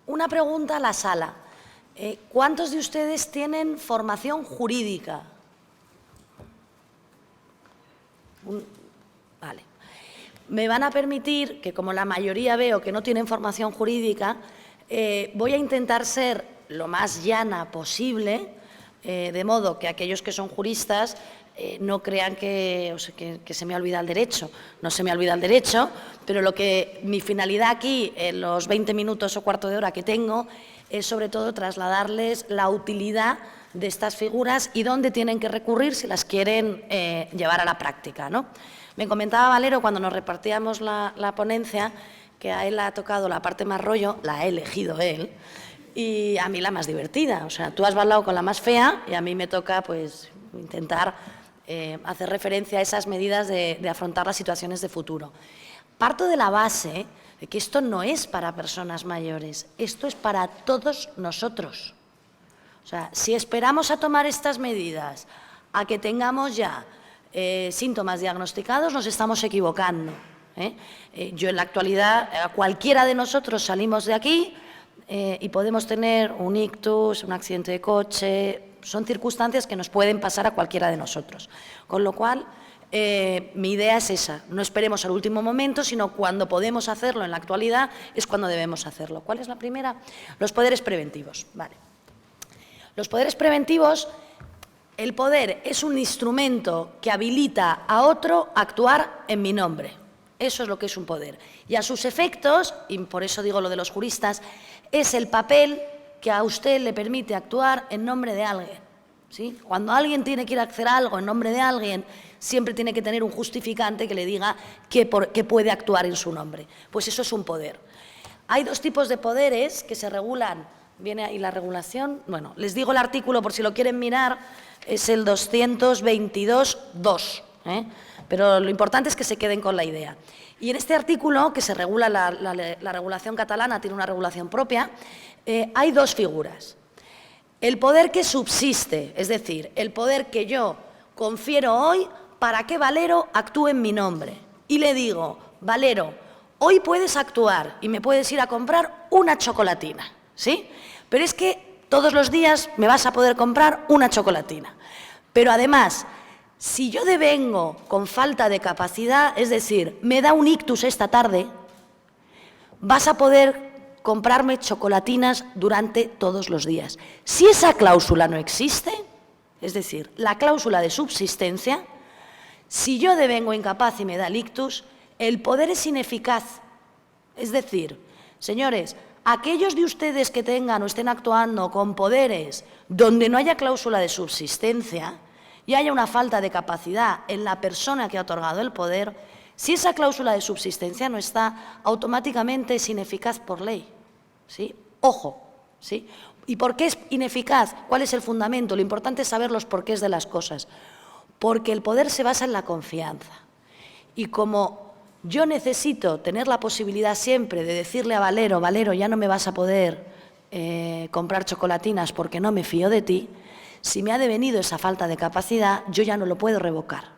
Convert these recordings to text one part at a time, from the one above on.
Una pregunta a la sala. ¿Cuántos de ustedes tienen formación jurídica? Vale. Me van a permitir que, como la mayoría veo que no tienen formación jurídica, voy a intentar ser lo más llana posible, de modo que aquellos que son juristas no crean que se me olvida el derecho. No se me olvida el derecho, pero mi finalidad aquí, en los 20 minutos o cuarto de hora que tengo, es sobre todo trasladarles la utilidad de estas figuras y dónde tienen que recurrir si las quieren llevar a la práctica, ¿no? Me comentaba Valero cuando nos repartíamos la ponencia que a él le ha tocado la parte más rollo, la ha elegido él, y a mí la más divertida. O sea, tú has bailado con la más fea y a mí me toca pues intentar hacer referencia a esas medidas de afrontar las situaciones de futuro. Parto de la base de que esto no es para personas mayores, esto es para todos nosotros. O sea, si esperamos a tomar estas medidas a que tengamos ya síntomas diagnosticados, nos estamos equivocando. Yo en la actualidad, cualquiera de nosotros salimos de aquí y podemos tener un ictus, un accidente de coche, son circunstancias que nos pueden pasar a cualquiera de nosotros. Con lo cual, mi idea es esa, no esperemos al último momento, sino cuando podemos hacerlo en la actualidad es cuando debemos hacerlo. ¿Cuál es la primera? Los poderes preventivos. Vale. Los poderes preventivos, el poder es un instrumento que habilita a otro a actuar en mi nombre. Eso es lo que es un poder. Y a sus efectos, y por eso digo lo de los juristas, es el papel que a usted le permite actuar en nombre de alguien, ¿sí? Cuando alguien tiene que ir a hacer algo en nombre de alguien, siempre tiene que tener un justificante que le diga que puede actuar en su nombre. Pues eso es un poder. Hay dos tipos de poderes que se regulan. Viene ahí la regulación. Bueno, les digo el artículo por si lo quieren mirar, es el 222.2, pero lo importante es que se queden con la idea. Y en este artículo, que se regula la regulación catalana, tiene una regulación propia, hay dos figuras. El poder que subsiste, es decir, el poder que yo confiero hoy para que Valero actúe en mi nombre. Y le digo, Valero, hoy puedes actuar y me puedes ir a comprar una chocolatina, ¿sí? Pero es que todos los días me vas a poder comprar una chocolatina. Pero además, si yo devengo con falta de capacidad, es decir, me da un ictus esta tarde, vas a poder comprarme chocolatinas durante todos los días. Si esa cláusula no existe, es decir, la cláusula de subsistencia, si yo devengo incapaz y me da el ictus, el poder es ineficaz. Es decir, señores, aquellos de ustedes que tengan o estén actuando con poderes donde no haya cláusula de subsistencia y haya una falta de capacidad en la persona que ha otorgado el poder, si esa cláusula de subsistencia no está, automáticamente es ineficaz por ley. ¿Sí? Ojo, ¿sí? ¿Y por qué es ineficaz? ¿Cuál es el fundamento? Lo importante es saber los porqués de las cosas. Porque el poder se basa en la confianza. Y como yo necesito tener la posibilidad siempre de decirle a Valero, Valero, ya no me vas a poder comprar chocolatinas porque no me fío de ti, si me ha devenido esa falta de capacidad, yo ya no lo puedo revocar.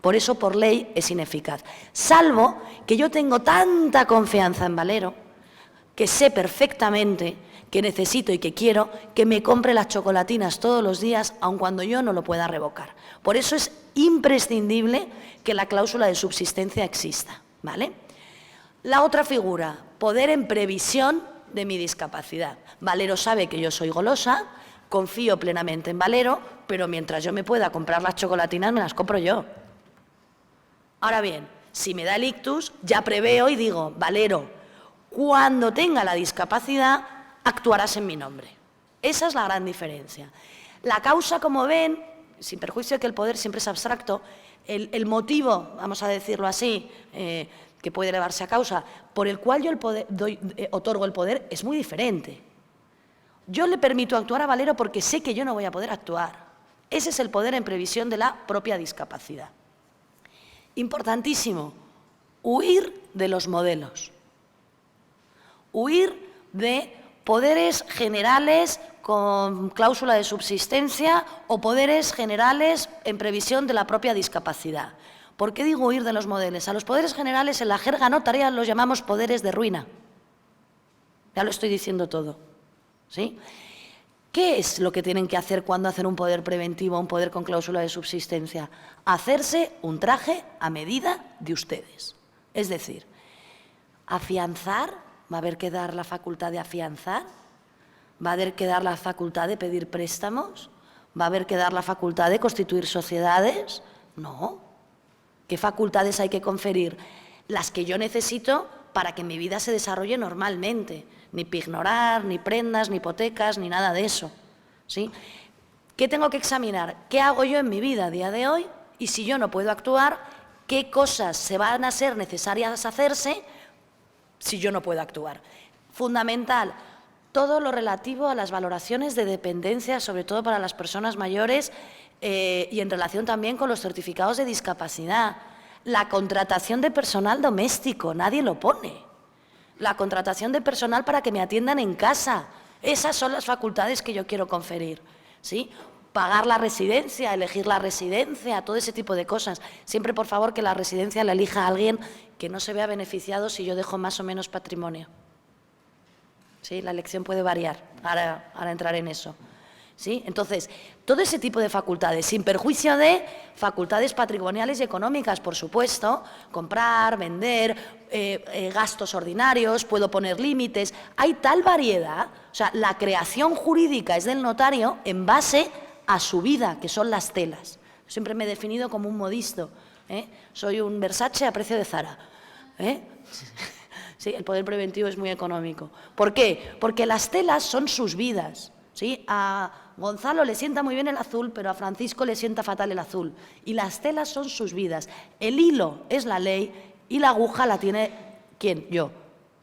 Por eso, por ley, es ineficaz. Salvo que yo tengo tanta confianza en Valero que sé perfectamente que necesito y que quiero que me compre las chocolatinas todos los días, aun cuando yo no lo pueda revocar. Por eso es imprescindible que la cláusula de subsistencia exista, ¿vale? La otra figura, poder en previsión de mi discapacidad. Valero sabe que yo soy golosa, confío plenamente en Valero, pero mientras yo me pueda comprar las chocolatinas, me las compro yo. Ahora bien, si me da el ictus, ya preveo y digo, Valero, cuando tenga la discapacidad, actuarás en mi nombre. Esa es la gran diferencia. La causa, como ven, sin perjuicio de que el poder siempre es abstracto, el motivo, vamos a decirlo así, que puede elevarse a causa, por el cual yo otorgo el poder, es muy diferente. Yo le permito actuar a Valero porque sé que yo no voy a poder actuar. Ese es el poder en previsión de la propia discapacidad. Importantísimo, huir de los modelos. Huir de poderes generales con cláusula de subsistencia o poderes generales en previsión de la propia discapacidad. ¿Por qué digo huir de los modelos? A los poderes generales en la jerga notarial los llamamos poderes de ruina. Ya lo estoy diciendo todo, ¿sí? ¿Qué es lo que tienen que hacer cuando hacen un poder preventivo, un poder con cláusula de subsistencia? Hacerse un traje a medida de ustedes. Es decir, afianzar, va a haber que dar la facultad de afianzar, va a haber que dar la facultad de pedir préstamos, va a haber que dar la facultad de constituir sociedades. No. ¿Qué facultades hay que conferir? Las que yo necesito para que mi vida se desarrolle normalmente. Ni pignorar, ni prendas, ni hipotecas, ni nada de eso, ¿sí? ¿Qué tengo que examinar? ¿Qué hago yo en mi vida a día de hoy? Y si yo no puedo actuar, ¿qué cosas se van a ser necesarias hacerse si yo no puedo actuar? Fundamental, todo lo relativo a las valoraciones de dependencia, sobre todo para las personas mayores y en relación también con los certificados de discapacidad. La contratación de personal doméstico, nadie lo pone. La contratación de personal para que me atiendan en casa. Esas son las facultades que yo quiero conferir, ¿sí? Pagar la residencia, elegir la residencia, todo ese tipo de cosas. Siempre, por favor, que la residencia la elija a alguien que no se vea beneficiado si yo dejo más o menos patrimonio. ¿Sí? La elección puede variar, ahora entraré en eso. ¿Sí? Entonces, todo ese tipo de facultades, sin perjuicio de facultades patrimoniales y económicas, por supuesto, comprar, vender, gastos ordinarios, puedo poner límites, hay tal variedad, o sea, la creación jurídica es del notario en base a su vida, que son las telas. Siempre me he definido como un modisto, soy un Versace a precio de Zara, Sí, el poder preventivo es muy económico. ¿Por qué? Porque las telas son sus vidas. ¿Sí? A Gonzalo le sienta muy bien el azul, pero a Francisco le sienta fatal el azul. Y las telas son sus vidas. El hilo es la ley y la aguja la tiene, ¿quién? Yo.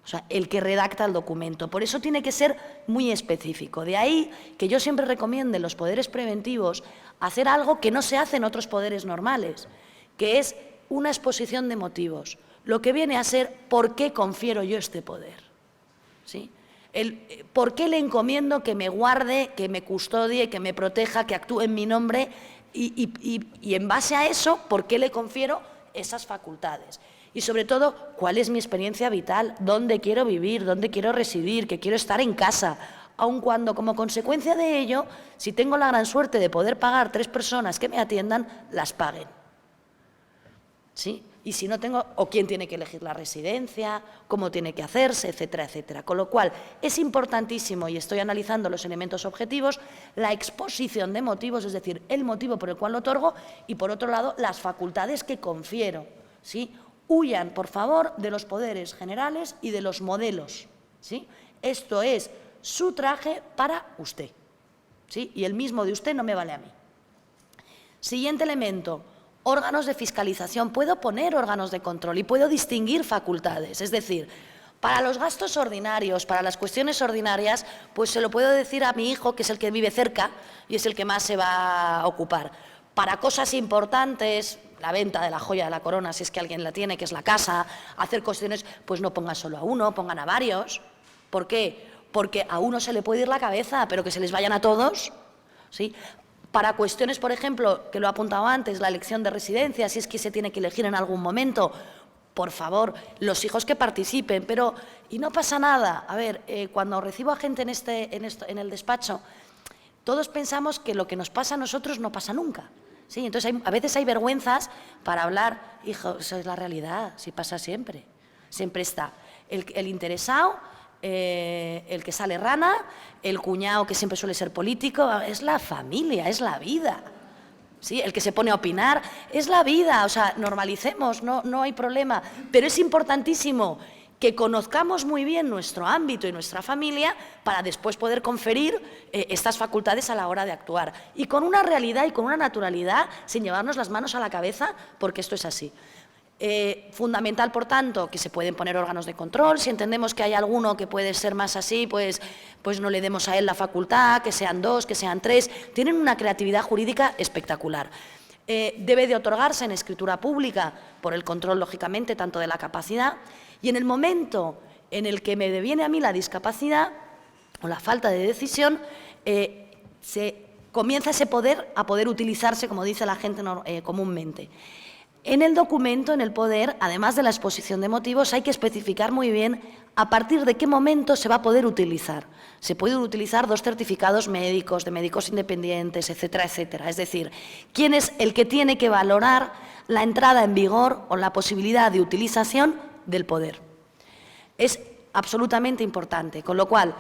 O sea, el que redacta el documento. Por eso tiene que ser muy específico. De ahí que yo siempre recomiende en los poderes preventivos hacer algo que no se hace en otros poderes normales, que es una exposición de motivos. Lo que viene a ser ¿por qué confiero yo este poder? ¿Sí? ¿Por qué le encomiendo que me guarde, que me custodie, que me proteja, que actúe en mi nombre? Y en base a eso, ¿por qué le confiero esas facultades? Y sobre todo, ¿cuál es mi experiencia vital? ¿Dónde quiero vivir? ¿Dónde quiero residir? ¿Que quiero estar en casa? Aun cuando, como consecuencia de ello, si tengo la gran suerte de poder pagar 3 personas que me atiendan, las paguen. ¿Sí? Y si no tengo, o quién tiene que elegir la residencia, cómo tiene que hacerse, etcétera, etcétera. Con lo cual, es importantísimo, y estoy analizando los elementos objetivos, la exposición de motivos, es decir, el motivo por el cual lo otorgo, y por otro lado, las facultades que confiero, ¿sí? Huyan, por favor, de los poderes generales y de los modelos, ¿sí? Esto es su traje para usted, ¿sí? Y el mismo de usted no me vale a mí. Siguiente elemento. Órganos de fiscalización. Puedo poner órganos de control y puedo distinguir facultades. Es decir, para los gastos ordinarios, para las cuestiones ordinarias, pues se lo puedo decir a mi hijo, que es el que vive cerca y es el que más se va a ocupar. Para cosas importantes, la venta de la joya de la corona, si es que alguien la tiene, que es la casa, hacer cuestiones, pues no pongan solo a uno, pongan a varios. ¿Por qué? Porque a uno se le puede ir la cabeza, pero que se les vayan a todos, ¿sí? Para cuestiones, por ejemplo, que lo he apuntado antes, la elección de residencia, si es que se tiene que elegir en algún momento, por favor, los hijos que participen, pero, y no pasa nada. A ver, cuando recibo a gente en el despacho, todos pensamos que lo que nos pasa a nosotros no pasa nunca. ¿Sí? Entonces, a veces hay vergüenzas para hablar, hijo, eso es la realidad, sí pasa siempre. Siempre está el interesado, el que sale rana, el cuñado que siempre suele ser político, es la familia, es la vida. ¿Sí? El que se pone a opinar, es la vida, o sea, normalicemos, no hay problema. Pero es importantísimo que conozcamos muy bien nuestro ámbito y nuestra familia para después poder conferir estas facultades a la hora de actuar. Y con una realidad y con una naturalidad, sin llevarnos las manos a la cabeza, porque esto es así. Fundamental, por tanto, que se pueden poner órganos de control. Si entendemos que hay alguno que puede ser más así, pues no le demos a él la facultad, que sean 2, que sean 3. Tienen una creatividad jurídica espectacular. Debe de otorgarse en escritura pública por el control, lógicamente, tanto de la capacidad. Y en el momento en el que me deviene a mí la discapacidad o la falta de decisión, se comienza ese poder a poder utilizarse, como dice la gente comúnmente. En el documento, en el poder, además de la exposición de motivos, hay que especificar muy bien a partir de qué momento se va a poder utilizar. Se pueden utilizar 2 certificados médicos, de médicos independientes, etcétera, etcétera. Es decir, quién es el que tiene que valorar la entrada en vigor o la posibilidad de utilización del poder. Es absolutamente importante, con lo cual,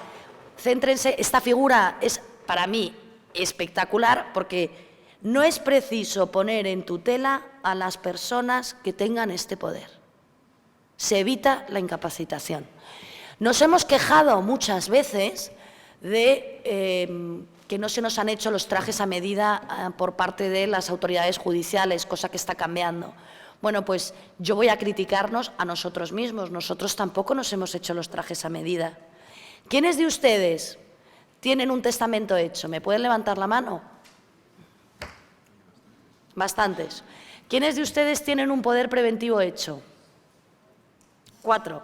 céntrense, esta figura es para mí espectacular porque no es preciso poner en tutela a las personas que tengan este poder. Se evita la incapacitación. Nos hemos quejado muchas veces de que no se nos han hecho los trajes a medida por parte de las autoridades judiciales, cosa que está cambiando. Bueno, pues yo voy a criticarnos a nosotros mismos. Nosotros tampoco nos hemos hecho los trajes a medida. ¿Quiénes de ustedes tienen un testamento hecho? ¿Me pueden levantar la mano? Bastantes. ¿Quiénes de ustedes tienen un poder preventivo hecho? 4.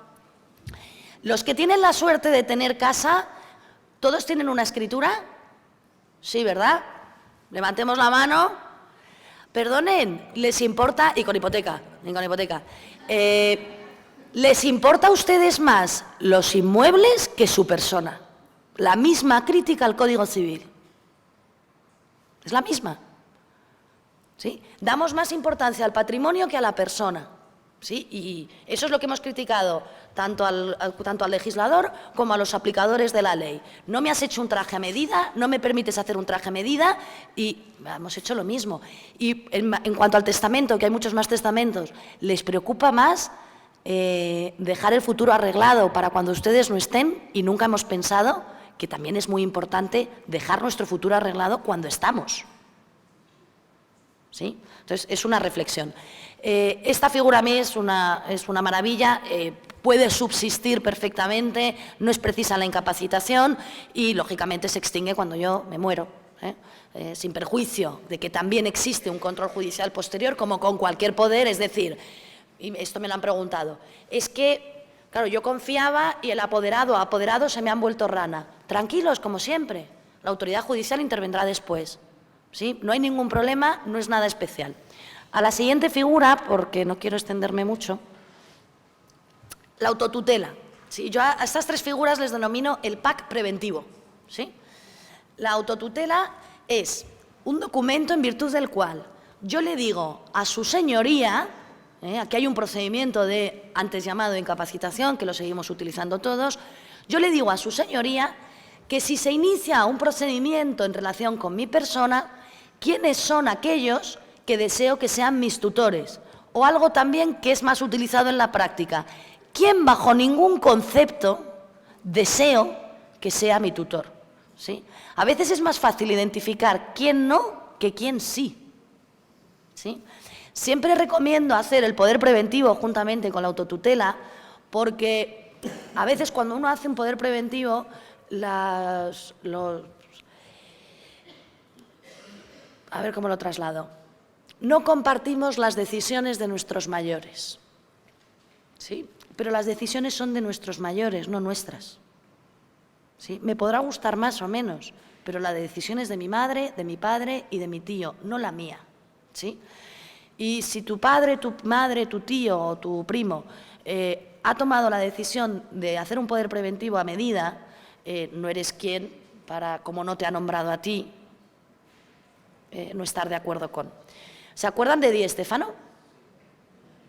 Los que tienen la suerte de tener casa, ¿todos tienen una escritura? Sí, ¿verdad? Levantemos la mano. Perdonen, ¿les importa? Y con hipoteca, ¿les importa a ustedes más los inmuebles que su persona? La misma crítica al Código Civil. Es la misma. ¿Sí? Damos más importancia al patrimonio que a la persona. ¿Sí? Y eso es lo que hemos criticado tanto al legislador como a los aplicadores de la ley. No me has hecho un traje a medida, no me permites hacer un traje a medida y hemos hecho lo mismo. Y en cuanto al testamento, que hay muchos más testamentos, ¿les preocupa más dejar el futuro arreglado para cuando ustedes no estén? Y nunca hemos pensado que también es muy importante dejar nuestro futuro arreglado cuando estamos. ¿Sí? Entonces, es una reflexión. Esta figura a mí es una maravilla, puede subsistir perfectamente, no es precisa la incapacitación y, lógicamente, se extingue cuando yo me muero, sin perjuicio de que también existe un control judicial posterior, como con cualquier poder, es decir, y esto me lo han preguntado, es que, claro, yo confiaba y el apoderado se me han vuelto rana. Tranquilos, como siempre, la autoridad judicial intervendrá después. ¿Sí? No hay ningún problema, no es nada especial. A la siguiente figura, porque no quiero extenderme mucho, la autotutela. ¿Sí? Yo a estas 3 figuras les denomino el pack preventivo. ¿Sí? La autotutela es un documento en virtud del cual yo le digo a su señoría, aquí hay un procedimiento de antes llamado incapacitación, que lo seguimos utilizando todos, yo le digo a su señoría que si se inicia un procedimiento en relación con mi persona, ¿quiénes son aquellos que deseo que sean mis tutores? O algo también que es más utilizado en la práctica. ¿Quién bajo ningún concepto deseo que sea mi tutor? ¿Sí? A veces es más fácil identificar quién no que quién sí. ¿Sí? Siempre recomiendo hacer el poder preventivo juntamente con la autotutela porque a veces cuando uno hace un poder preventivo a ver cómo lo traslado. No compartimos las decisiones de nuestros mayores, ¿sí? Pero las decisiones son de nuestros mayores, no nuestras. ¿Sí? Me podrá gustar más o menos, pero la decisión es de mi madre, de mi padre y de mi tío, no la mía. ¿Sí? Y si tu padre, tu madre, tu tío o tu primo ha tomado la decisión de hacer un poder preventivo a medida, no eres quien para, como no te ha nombrado a ti, no estar de acuerdo con. ¿Se acuerdan de Di Stéfano?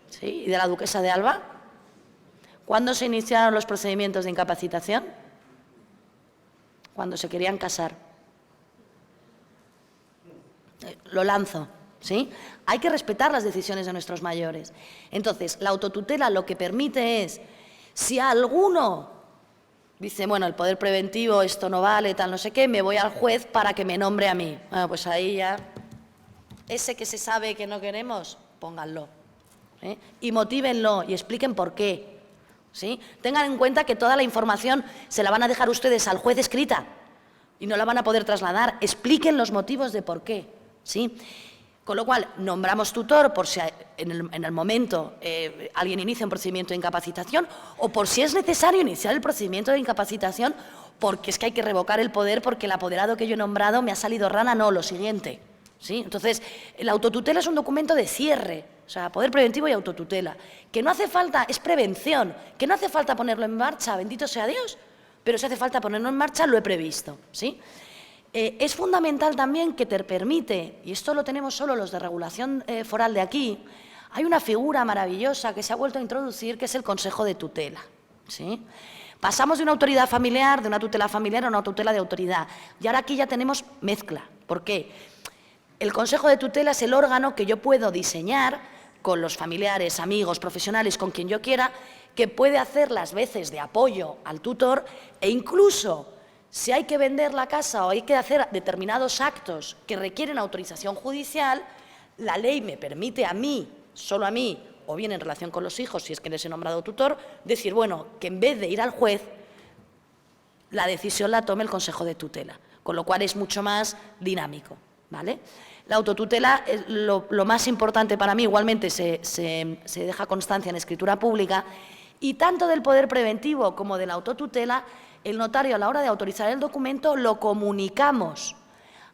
¿Sí? ¿Y de la duquesa de Alba? ¿Cuándo se iniciaron los procedimientos de incapacitación? Cuando se querían casar. Lo lanzo, ¿sí? Hay que respetar las decisiones de nuestros mayores. Entonces, la autotutela lo que permite es, si alguno dice, bueno, el poder preventivo, esto no vale, tal, no sé qué, me voy al juez para que me nombre a mí. Bueno, pues ahí ya, ese que se sabe que no queremos, pónganlo. Y motívenlo y expliquen por qué. ¿Sí? Tengan en cuenta que toda la información se la van a dejar ustedes al juez escrita y no la van a poder trasladar. Expliquen los motivos de por qué. ¿Sí? Con lo cual, nombramos tutor por si en el momento alguien inicia un procedimiento de incapacitación o por si es necesario iniciar el procedimiento de incapacitación porque es que hay que revocar el poder porque el apoderado que yo he nombrado me ha salido rana. No, lo siguiente. ¿sí? Entonces, la autotutela es un documento de cierre, o sea, poder preventivo y autotutela. Que no hace falta, es prevención, que no hace falta ponerlo en marcha, bendito sea Dios, pero si hace falta ponerlo en marcha, lo he previsto, ¿sí? Es fundamental también que te permite, y esto lo tenemos solo los de regulación foral de aquí, hay una figura maravillosa que se ha vuelto a introducir, que es el Consejo de Tutela, ¿sí? Pasamos de una autoridad familiar, de una tutela familiar a una tutela de autoridad. Y ahora aquí ya tenemos mezcla. ¿Por qué? El Consejo de Tutela es el órgano que yo puedo diseñar con los familiares, amigos, profesionales, con quien yo quiera, que puede hacer las veces de apoyo al tutor e incluso, si hay que vender la casa o hay que hacer determinados actos que requieren autorización judicial, la ley me permite a mí, solo a mí, o bien en relación con los hijos, si es que les he nombrado tutor, decir, bueno, que en vez de ir al juez, la decisión la tome el Consejo de Tutela, con lo cual es mucho más dinámico, ¿vale? La autotutela, lo más importante para mí, igualmente se deja constancia en escritura pública, y tanto del poder preventivo como de la autotutela, el notario a la hora de autorizar el documento lo comunicamos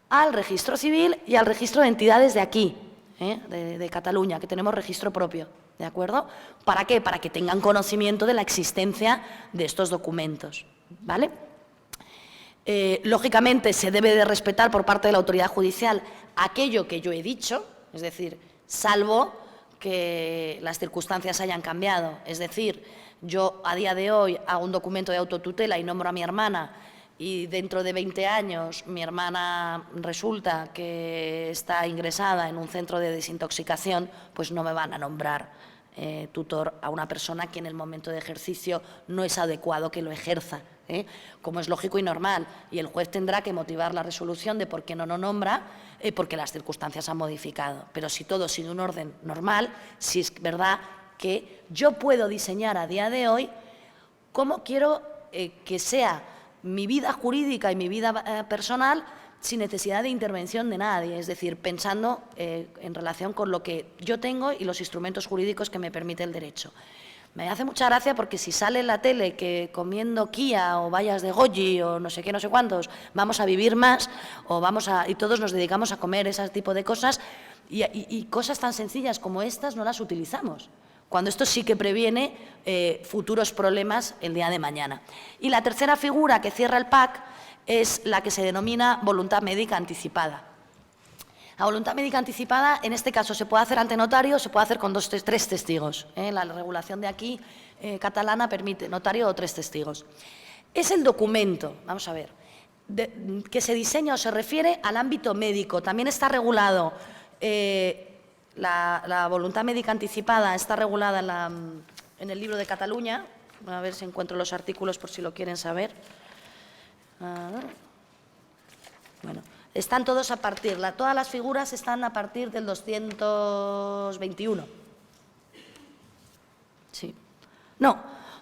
al registro civil y al registro de entidades de aquí, de Cataluña, que tenemos registro propio, ¿de acuerdo? ¿Para qué? Para que tengan conocimiento de la existencia de estos documentos, ¿vale? Lógicamente, se debe de respetar por parte de la autoridad judicial aquello que yo he dicho, es decir, salvo que las circunstancias hayan cambiado. Es decir, yo a día de hoy hago un documento de autotutela y nombro a mi hermana y dentro de 20 años mi hermana resulta que está ingresada en un centro de desintoxicación, pues no me van a nombrar tutor a una persona que en el momento de ejercicio no es adecuado que lo ejerza, como es lógico y normal, y el juez tendrá que motivar la resolución de por qué no lo nombra, porque las circunstancias han modificado. Pero si todo sigue un orden normal, sí es verdad que yo puedo diseñar a día de hoy cómo quiero que sea mi vida jurídica y mi vida personal sin necesidad de intervención de nadie, es decir, pensando en relación con lo que yo tengo y los instrumentos jurídicos que me permite el derecho. Me hace mucha gracia porque si sale en la tele que comiendo Kia o bayas de goji o no sé qué, no sé cuántos, vamos a vivir más o y todos nos dedicamos a comer ese tipo de cosas y cosas tan sencillas como estas no las utilizamos, cuando esto sí que previene futuros problemas el día de mañana. Y la tercera figura que cierra el PAC es la que se denomina voluntad médica anticipada. La voluntad médica anticipada, en este caso, se puede hacer ante notario, se puede hacer con 2, 3 testigos. La regulación de aquí, catalana, permite notario o 3 testigos. Es el documento, vamos a ver, que se diseña o se refiere al ámbito médico. También está regulado, la voluntad médica anticipada está regulada en el libro de Cataluña. A ver si encuentro los artículos por si lo quieren saber. Bueno, están todos a partir, todas las figuras están a partir del 221. Sí. No,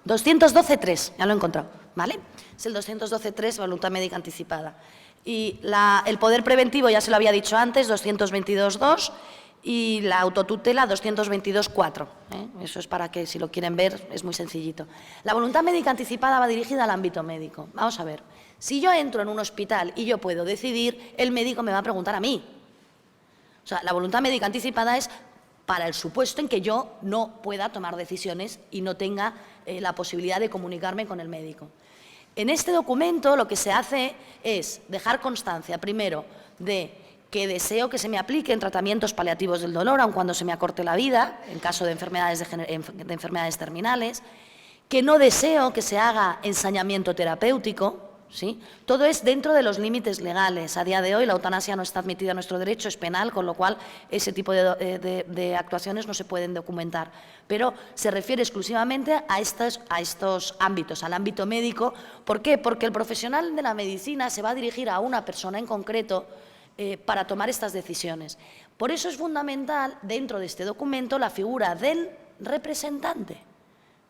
212.3, ya lo he encontrado, ¿vale? Es el 212.3, voluntad médica anticipada. Y el poder preventivo, ya se lo había dicho antes, 222.2, y la autotutela 222.4. Eso es para que, si lo quieren ver, es muy sencillito. La voluntad médica anticipada va dirigida al ámbito médico. Vamos a ver, si yo entro en un hospital y yo puedo decidir, el médico me va a preguntar a mí. O sea, la voluntad médica anticipada es para el supuesto en que yo no pueda tomar decisiones y no tenga la posibilidad de comunicarme con el médico. En este documento lo que se hace es dejar constancia, primero, de que deseo que se me apliquen tratamientos paliativos del dolor, aun cuando se me acorte la vida, en caso de enfermedades terminales, que no deseo que se haga ensañamiento terapéutico, ¿sí? Todo es dentro de los límites legales. A día de hoy la eutanasia no está admitida en nuestro derecho, es penal, con lo cual ese tipo de actuaciones no se pueden documentar. Pero se refiere exclusivamente a estos ámbitos, al ámbito médico. ¿Por qué? Porque el profesional de la medicina se va a dirigir a una persona en concreto para tomar estas decisiones. Por eso es fundamental, dentro de este documento, la figura del representante,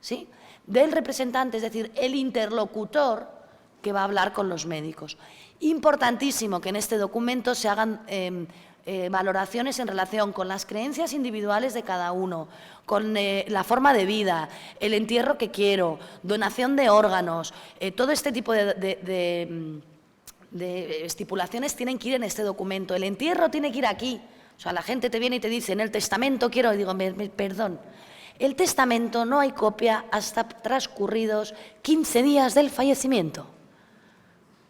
¿sí? Del representante, es decir, el interlocutor que va a hablar con los médicos. Importantísimo que en este documento se hagan valoraciones en relación con las creencias individuales de cada uno, con la forma de vida, el entierro que quiero, donación de órganos, todo este tipo de estipulaciones tienen que ir en este documento. El entierro tiene que ir aquí. O sea, la gente te viene y te dice, en el testamento quiero, y digo, perdón, el testamento no hay copia hasta transcurridos 15 días del fallecimiento.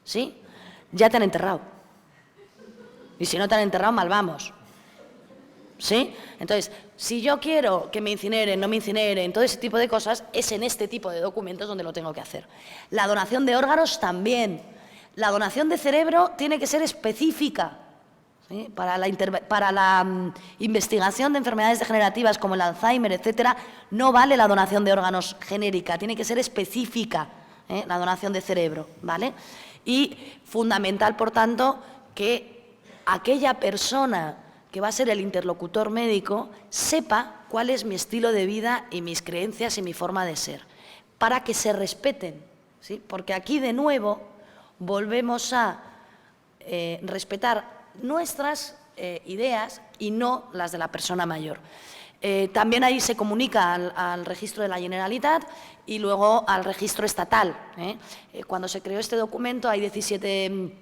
¿Sí? Ya te han enterrado. Y si no te han enterrado, mal vamos. ¿Sí? Entonces, si yo quiero que me incineren, no me incineren, todo ese tipo de cosas, es en este tipo de documentos donde lo tengo que hacer. La donación de órganos también. La donación de cerebro tiene que ser específica. ¿Sí? Para la investigación de enfermedades degenerativas como el Alzheimer, etcétera, no vale la donación de órganos genérica, tiene que ser específica, la donación de cerebro, ¿vale? Y fundamental, por tanto, que aquella persona que va a ser el interlocutor médico sepa cuál es mi estilo de vida y mis creencias y mi forma de ser, para que se respeten, ¿sí? Porque aquí, de nuevo, volvemos a respetar nuestras ideas y no las de la persona mayor. También ahí se comunica al registro de la Generalitat y luego al registro estatal. Cuando se creó este documento hay 17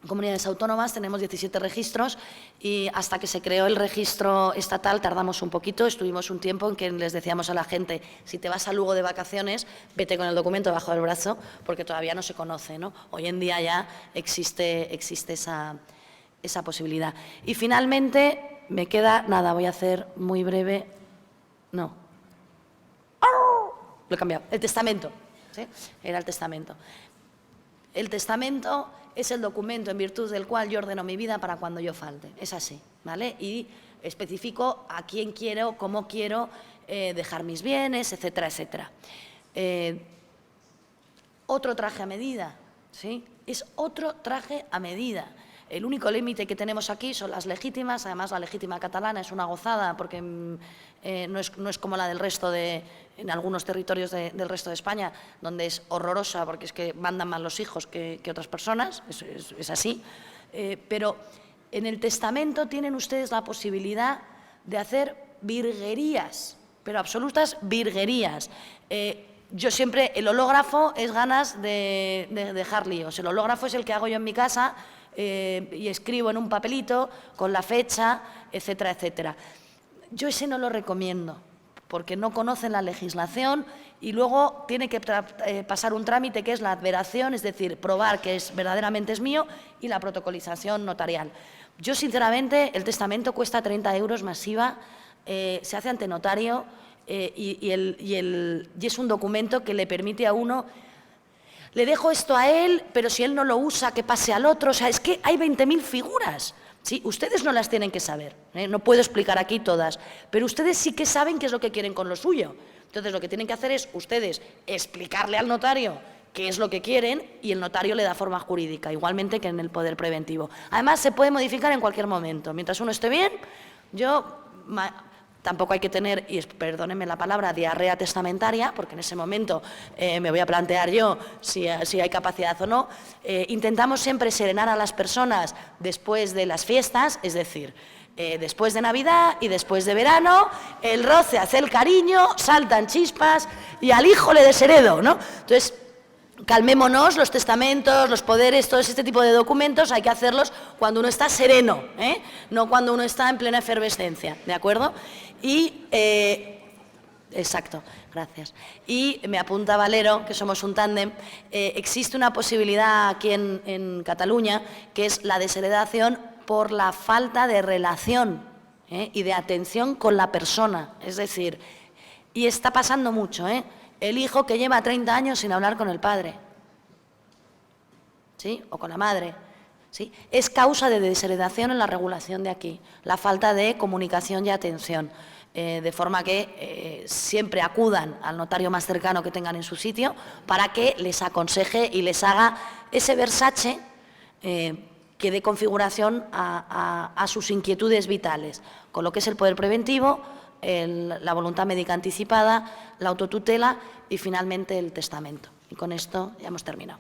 comunidades autónomas, tenemos 17 registros y hasta que se creó el registro estatal tardamos un poquito, estuvimos un tiempo en que les decíamos a la gente, si te vas a Lugo de vacaciones, vete con el documento debajo del brazo porque todavía no se conoce, ¿no? Hoy en día ya existe esa posibilidad. Y finalmente, me queda, nada, voy a hacer muy breve, no, lo he cambiado, el testamento, ¿sí? Era el testamento. El testamento es el documento en virtud del cual yo ordeno mi vida para cuando yo falte, es así, ¿vale? Y especifico a quién quiero, cómo quiero dejar mis bienes, etcétera, etcétera. Otro traje a medida, ¿sí? Es otro traje a medida. El único límite que tenemos aquí son las legítimas, además la legítima catalana es una gozada porque no es como la del resto en algunos territorios del resto de España, donde es horrorosa porque es que mandan más los hijos que otras personas, es así. Pero en el testamento tienen ustedes la posibilidad de hacer virguerías, pero absolutas virguerías. Yo siempre, el hológrafo es ganas de dejar líos. El hológrafo es el que hago yo en mi casa y escribo en un papelito con la fecha, etcétera, etcétera. Yo ese no lo recomiendo porque no conocen la legislación y luego tiene que pasar un trámite que es la adveración, es decir, probar que verdaderamente es mío y la protocolización notarial. Yo, sinceramente, el testamento cuesta 30 euros masiva, se hace ante notario y es un documento que le permite a uno, le dejo esto a él, pero si él no lo usa, que pase al otro. O sea, es que hay 20.000 figuras. ¿Sí? Ustedes no las tienen que saber, no puedo explicar aquí todas, pero ustedes sí que saben qué es lo que quieren con lo suyo. Entonces, lo que tienen que hacer es ustedes explicarle al notario qué es lo que quieren y el notario le da forma jurídica, igualmente que en el poder preventivo. Además, se puede modificar en cualquier momento. Mientras uno esté bien, tampoco hay que tener, y perdónenme la palabra, diarrea testamentaria, porque en ese momento me voy a plantear yo si hay capacidad o no. Intentamos siempre serenar a las personas después de las fiestas, es decir, después de Navidad y después de verano, el roce hace el cariño, saltan chispas y al hijo le desheredo, ¿no? Entonces, calmémonos, los testamentos, los poderes, todo este tipo de documentos hay que hacerlos cuando uno está sereno, no cuando uno está en plena efervescencia, ¿de acuerdo? Y, exacto, gracias. Y me apunta Valero, que somos un tándem, existe una posibilidad aquí en Cataluña, que es la desheredación por la falta de relación y de atención con la persona, es decir, y está pasando mucho, el hijo que lleva 30 años sin hablar con el padre, ¿sí? O con la madre, ¿sí? Es causa de desheredación en la regulación de aquí, la falta de comunicación y atención, de forma que siempre acudan al notario más cercano que tengan en su sitio para que les aconseje y les haga ese Versace que dé configuración a sus inquietudes vitales, con lo que es el poder preventivo, la voluntad médica anticipada, la autotutela y finalmente el testamento. Y con esto ya hemos terminado.